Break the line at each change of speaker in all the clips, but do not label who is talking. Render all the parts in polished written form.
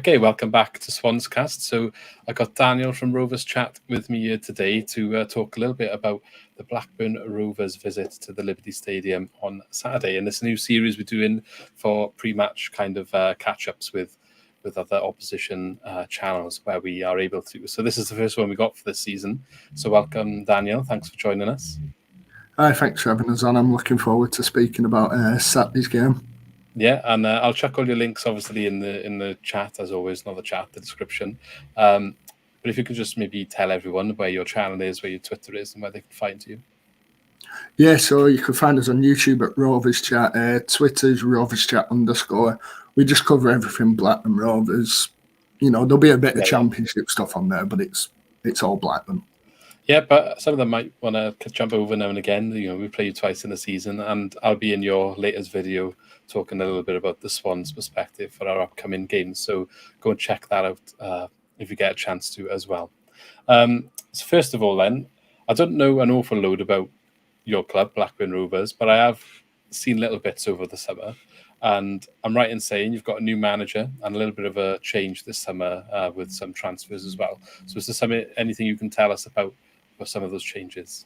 Okay, welcome back to Swans Cast. So I got Daniel from Rovers Chat with me here today to talk a little bit about the Blackburn Rovers visit to the Liberty Stadium on Saturday and this new series we're doing for pre-match kind of catch-ups with other opposition channels where we are able to. So this is the first one we got for this season. So welcome, Daniel. Thanks for joining us.
Hi, thanks for having us on. I'm looking forward to speaking about Saturday's game.
Yeah, and I'll chuck all your links obviously in the chat as always, not the chat, the description. But if you could just maybe tell everyone where your channel is, where your Twitter is, and where they can find you.
Yeah, so you can find us on YouTube at Rovers Chat. Twitter's Rovers Chat _. We just cover everything Blackburn Rovers. You know, there'll be a bit of championship stuff on there, but it's all Blackburn.
Yeah, but some of them might want to jump over now and again. You know, we play you twice in the season, and I'll be in your latest video talking a little bit about the Swans' perspective for our upcoming games. So go and check that out if you get a chance to as well. So first of all, then, I don't know an awful load about your club, Blackburn Rovers, but I have seen little bits over the summer. And I'm right in saying you've got a new manager and a little bit of a change this summer with some transfers as well. So is there anything you can tell us about some of those changes?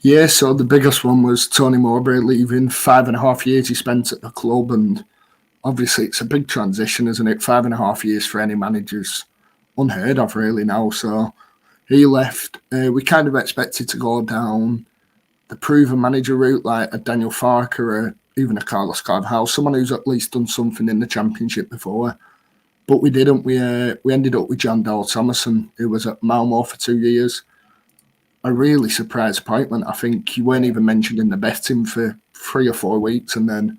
Yeah, so the biggest one was Tony Mowbray leaving. 5.5 years he spent at the club, and obviously it's a big transition, isn't it? 5.5 years for any manager's unheard of really now. So he left. We kind of expected to go down the proven manager route, like a Daniel Farke or even a Carlos Carvalhal, someone who's at least done something in the Championship before. But we didn't. We ended up with John Dale Thomason, who was at Malmo for 2 years. A really surprise appointment. I think he weren't even mentioned in the betting for 3 or 4 weeks, and then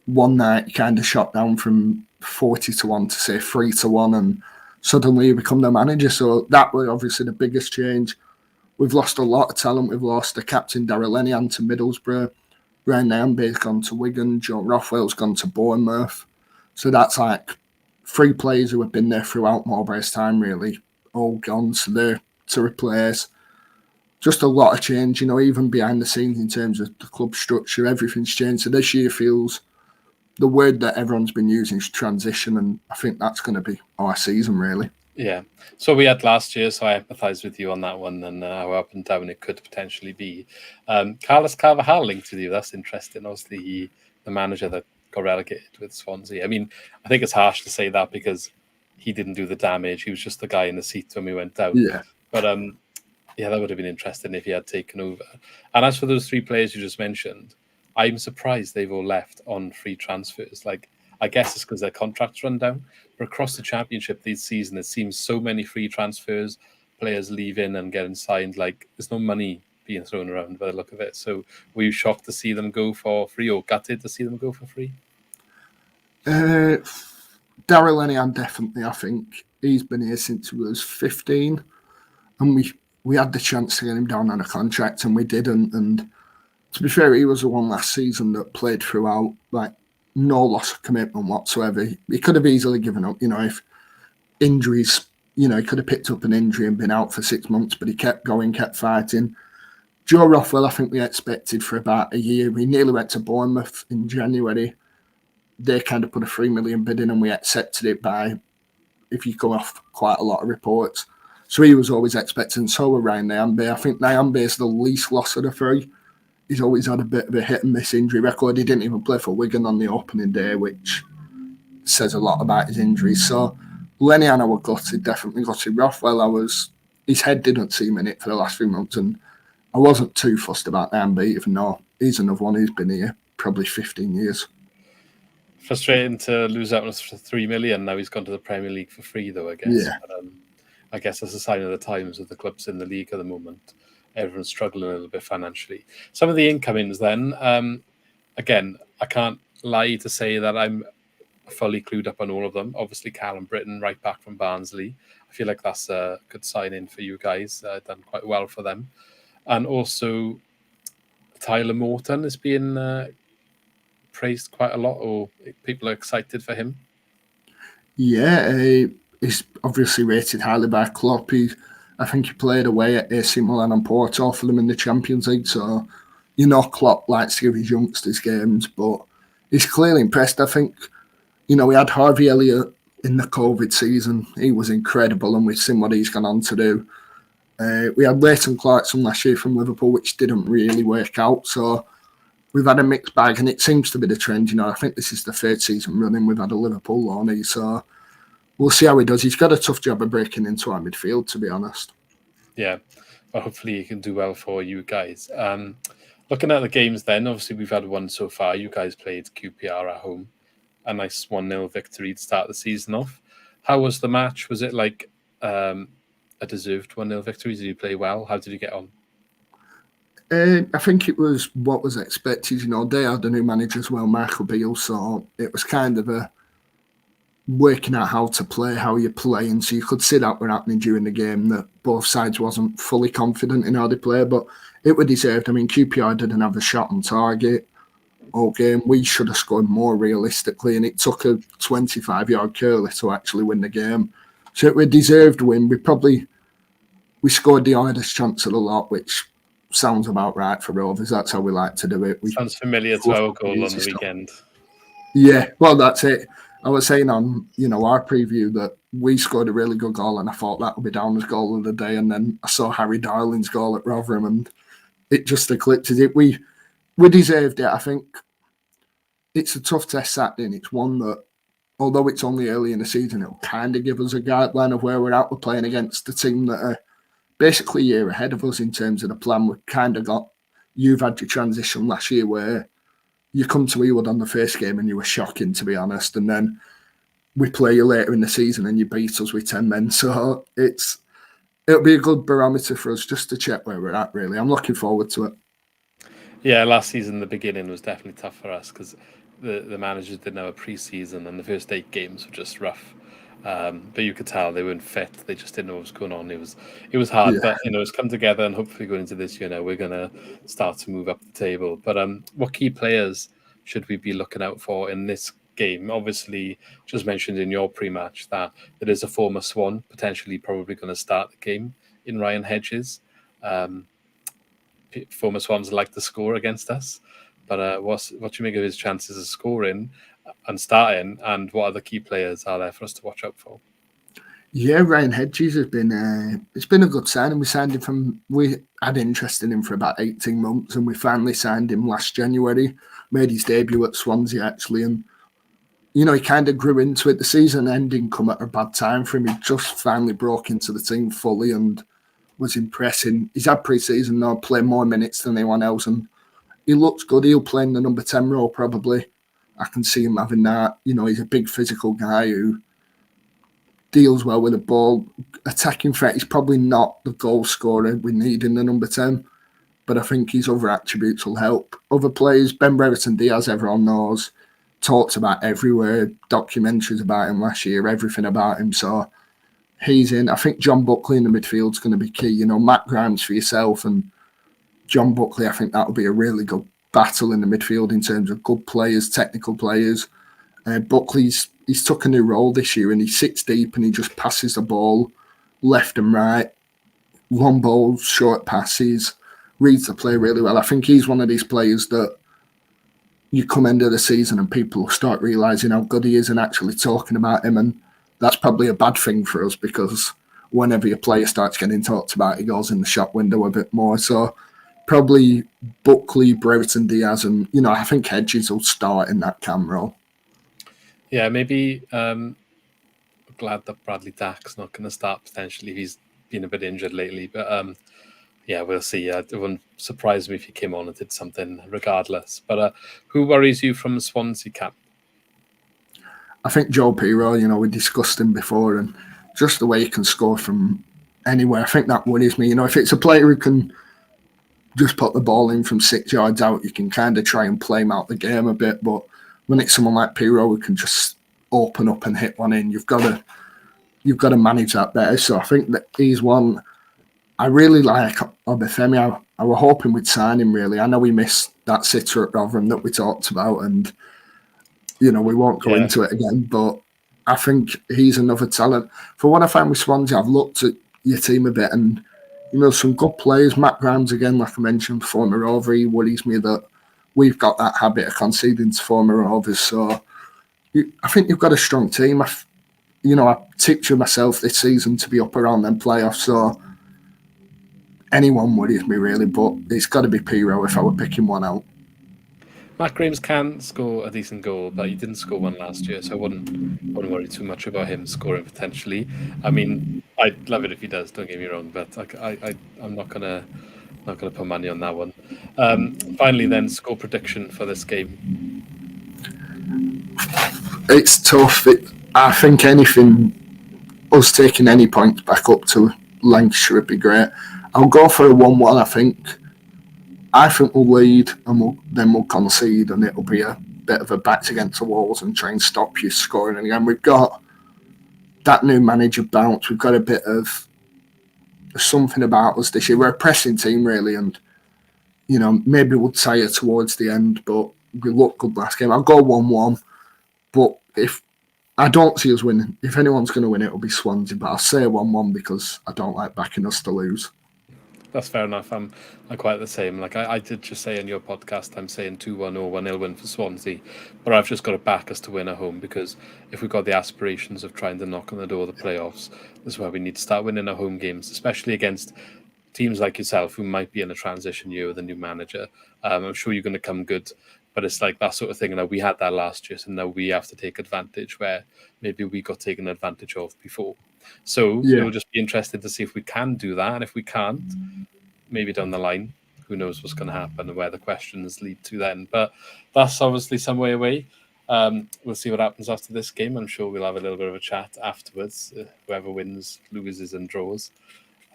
one night he kind of shot down from 40-1 to say 3-1, and suddenly he become the manager. So that was obviously the biggest change. We've lost a lot of talent. We've lost the captain Darragh Lenihan to Middlesbrough. Ryan Nyambe's gone to Wigan. Joe Rothwell's gone to Bournemouth. So that's like 3 players who have been there throughout Mowbray's time, really, all gone. So they're to replace. Just a lot of change, you know, even behind the scenes in terms of the club structure, everything's changed. So this year feels, the word that everyone's been using is transition, and I think that's going to be our season, really.
Yeah. So we had last year, so I empathise with you on that one and how up and down it could potentially be. Carlos Carvalhal linked with you. That's interesting. Obviously, the manager that got relegated with Swansea. I mean, I think it's harsh to say that because he didn't do the damage. He was just the guy in the seat when we went down.
Yeah.
But yeah, that would have been interesting if he had taken over. And as for those 3 players you just mentioned, I'm surprised they've all left on free transfers. Like, I guess it's because their contracts run down. But across the Championship this season, it seems so many free transfers, players leaving and getting signed. Like, there's no money being thrown around by the look of it. So were you shocked to see them go for free, or gutted to see them go for free?
Darragh Lenihan, definitely. I think he's been here since he was 15. And we had the chance to get him down on a contract, and we didn't. And to be fair, he was the one last season that played throughout, like, no loss of commitment whatsoever. He could have easily given up, you know, if injuries, you know, he could have picked up an injury and been out for 6 months, but he kept going, kept fighting. Joe Rothwell, I think we expected for about a year. We nearly went to Bournemouth in January. They kind of put a 3 million bid in, and we accepted it by, if you come off quite a lot of reports. So he was always expecting. So were Ryan Nyambe. I think Nyambe is the least loss of the 3. He's always had a bit of a hit and miss injury record. He didn't even play for Wigan on the opening day, which says a lot about his injuries. So Lenihan, I was gutted, definitely gutted. Rothwell, his head didn't seem in it for the last 3 months, and I wasn't too fussed about Nyambe, even though he's another one who's been here probably 15 years.
Frustrating to lose out on 3 million. Now he's gone to the Premier League for free, though, I guess.
Yeah.
But, I guess that's a sign of the times of the clubs in the league at the moment. Everyone's struggling a little bit financially. Some of the incomings then, again, I can't lie to say that I'm fully clued up on all of them. Obviously, Callum Britton, right back from Barnsley. I feel like that's a good sign-in for you guys. Done quite well for them. And also, Tyler Morton is being praised quite a lot, or people are excited for him.
Yeah, he's obviously rated highly by Klopp. I think he played away at AC Milan and Porto for them in the Champions League. So, you know, Klopp likes to give his youngsters games, but he's clearly impressed. I think, you know, we had Harvey Elliott in the COVID season. He was incredible, and we've seen what he's gone on to do. We had Leighton Clarkson last year from Liverpool, which didn't really work out. So we've had a mixed bag, and it seems to be the trend. I think this is the third season running we've had a Liverpool loanee. So we'll see how he does. He's got a tough job of breaking into our midfield, to be honest.
Yeah, well, hopefully he can do well for you guys. Looking at the games then, obviously we've had one so far. You guys played QPR at home. A nice 1-0 victory to start the season off. How was the match? Was it like a deserved 1-0 victory? Did you play well? How did you get on?
I think it was what was expected. They had a new manager as well, Michael Beale, so it was kind of a working out how to play, how you're playing. So you could see that were happening during the game, that both sides wasn't fully confident in how they play, but it was deserved. I mean, QPR didn't have a shot on target all game. We should have scored more realistically, and it took a 25-yard curler to actually win the game. So it was a deserved win. We scored the hardest chance of the lot, which sounds about right for Rovers. That's how we like to do it.
Sounds familiar to our goal on the weekend.
Yeah, well, that's it. I was saying on our preview that we scored a really good goal, and I thought that would be down as goal of the day. And then I saw Harry Darling's goal at Rotherham, and it just eclipses it. We deserved it. I think it's a tough test Saturday, and it's one that, although it's only early in the season, it'll kind of give us a guideline of where we're at. We're playing against the team that are basically a year ahead of us in terms of the plan. We've kind of got, you've had your transition last year where you come to Ewood on the first game and you were shocking, to be honest, and then we play you later in the season and you beat us with 10 men. So it'll be a good barometer for us just to check where we're at, really. I'm looking forward to it.
Yeah, last season, the beginning was definitely tough for us because the managers didn't have a pre-season and the first 8 games were just rough. But you could tell they weren't fit. They just didn't know what was going on. It was hard, but it's come together, and hopefully going into this year now, we're going to start to move up the table. But what key players should we be looking out for in this game? Obviously, just mentioned in your pre-match that there is a former Swan potentially probably going to start the game in Ryan Hedges. Former Swans like to score against us, but what do you make of his chances of scoring and starting, and what other key players are there for us to watch out for?
Yeah, Ryan Hedges has been it's been a good signing. We had interest in him for about 18 months, and we finally signed him last January. Made his debut at Swansea actually, and he kind of grew into it. The season ending come at a bad time for him. He just finally broke into the team fully and was impressing. He's had pre-season now, played more minutes than anyone else, and he looks good. He'll play in the number 10 role probably. I can see him having that. He's a big physical guy who deals well with the ball. Attacking threat, he's probably not the goal scorer we need in the number 10, but I think his other attributes will help. Other players, Ben Brereton Diaz, everyone knows, talked about everywhere, documentaries about him last year, everything about him. So he's in. I think John Buckley in the midfield is going to be key. Matt Grimes for yourself and John Buckley, I think that'll be a really good battle in the midfield in terms of good players, technical players. Buckley's took a new role this year, and he sits deep and he just passes the ball left and right, long balls, short passes, reads the play really well. I think he's one of these players that you come end of the season and people will start realising how good he is and actually talking about him, and that's probably a bad thing for us because whenever your player starts getting talked about, he goes in the shop window a bit more. So probably Buckley, Brereton Diaz, and I think Hedges will start in that cam role.
Yeah, maybe glad that Bradley Dack's not going to start potentially. He's been a bit injured lately, but yeah, we'll see. It wouldn't surprise me if he came on and did something regardless. But who worries you from the Swansea camp?
I think Joe Pirro, we discussed him before, and just the way he can score from anywhere, I think that worries me. If it's a player who can just put the ball in from 6 yards out, you can kind of try and play him out the game a bit. But when it's someone like Pirro who can just open up and hit one in, you've got to manage that better. So I think that he's one I really like. Obafemi, I were hoping we'd sign him, really. I know we missed that sitter at Rotherham that we talked about, and we won't go into it again, but I think he's another talent. For what I found with Swansea, I've looked at your team a bit, and some good players. Matt Grimes, again, like I mentioned, former Rover, he worries me that we've got that habit of conceding to former Rovers. So I think you've got a strong team. I picture myself this season to be up around them playoffs. So anyone worries me really, but it's got to be Pirro if I were picking one out.
Matt Graves can score a decent goal, but he didn't score one last year, so I wouldn't worry too much about him scoring potentially. I mean, I'd love it if he does. Don't get me wrong, but I'm not gonna put money on that one. Finally, then score prediction for this game.
It's tough. I think us taking any points back up to Lancashire would be great. I'll go for a 1-1, I think we'll lead and then we'll concede, and it'll be a bit of a backs against the walls and try and stop you scoring. And again, we've got that new manager bounce. We've got a bit of something about us this year. We're a pressing team, really, and maybe we'll tire towards the end, but we looked good last game. I'll go 1-1, but if I don't see us winning, if anyone's going to win, it'll be Swansea. But I'll say 1-1 because I don't like backing us to lose.
That's fair enough. I'm quite the same. Like I did just say in your podcast, I'm saying 2-1 or 1-0 win for Swansea, but I've just got to back us to win at home, because if we've got the aspirations of trying to knock on the door of the playoffs, this is where we need to start winning our home games, especially against teams like yourself who might be in a transition year with a new manager. I'm sure you're going to come good, but it's like that sort of thing. Now, we had that last year, so now we have to take advantage where maybe we got taken advantage of before. So it'll just be interesting to see if we can do that. And if we can't, maybe down the line, who knows what's going to happen and where the questions lead to then. But that's obviously some way away. We'll see what happens after this game. I'm sure we'll have a little bit of a chat afterwards, whoever wins, loses and draws.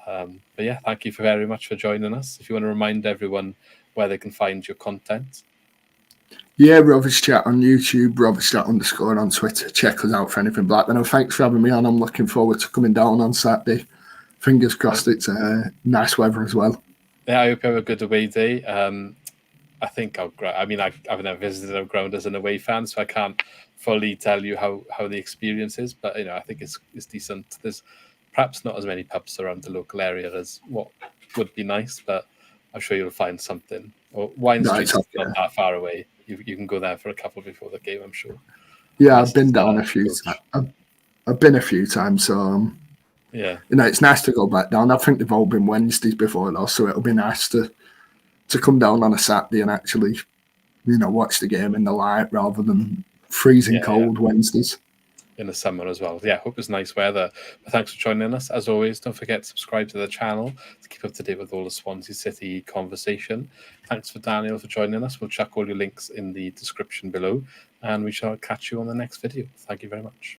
But yeah, thank you very much for joining us. If you want to remind everyone where they can find your content.
Yeah, Rovers Chat on YouTube, Rovers Chat _ on Twitter. Check us out for anything Blackburn. And thanks for having me on. I'm looking forward to coming down on Saturday. Fingers crossed it's nice weather as well.
Yeah, I hope you have a good away day. I think I've never visited our ground as an away fan, so I can't fully tell you how the experience is. But I think it's decent. There's perhaps not as many pubs around the local area as what would be nice, but I'm sure you'll find something. Or Wine Street's not that far away. You can go there for a couple before the game, I'm sure.
Yeah, I've been down a few times. I've been a few times, so
yeah,
it's nice to go back down. I think they've all been Wednesdays before though, so it'll be nice to come down on a Saturday and actually, watch the game in the light rather than freezing cold Wednesdays.
In the summer as well. Yeah, hope it's nice weather. But thanks for joining us. As always, don't forget to subscribe to the channel to keep up to date with all the Swansea City conversation. Thanks for Daniel for joining us. We'll chuck all your links in the description below, and we shall catch you on the next video. Thank you very much.